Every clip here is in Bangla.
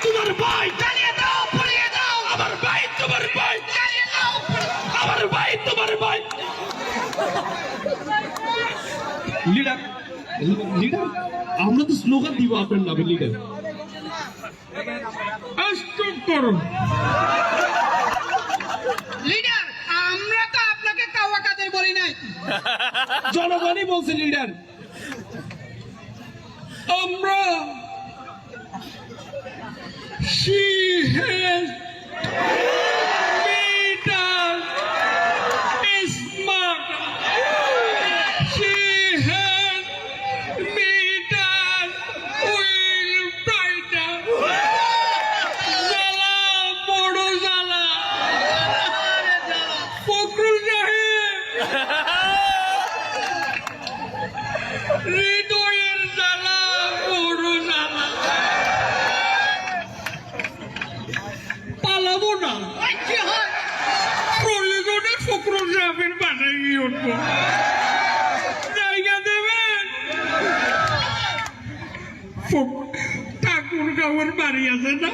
তোমার ভাই জ্বালিয়ে দাও, পুড়িয়ে দাও। আমার ভাই তোমার ভাই জ্বালিয়ে দাও, আমার ভাই তোমার ভাই। লিডার লিডার আমরা তো স্লোগান দিব আপনার নামে। লিডার করো। লিডার আমরা তো আপনাকে কাওয়া কাদের বলি নাই, জনগণই বলছে। লিডার আমরা she has made us smart. She has made us will brighter. Zala bodo zala. Fokrul Sahib. হৃদয়ের জ্বালা বড় জ্বালা। পালাবো না, প্রয়োজনে ফখরুল সাহেবের বাসায় গিয়ে উঠবো। জায়গা দেবেন? ঠাকুর গাঁওয়ের বাড়ি আছে না?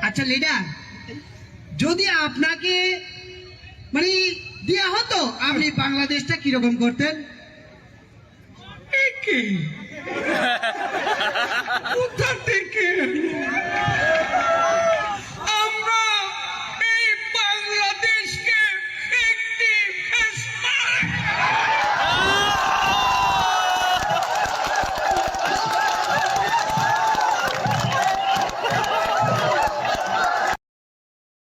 আচ্ছা লিডার, যদি আপনাকে মানে দেয়া হতো আপনি বাংলাদেশটা কিরকম করতেন? কি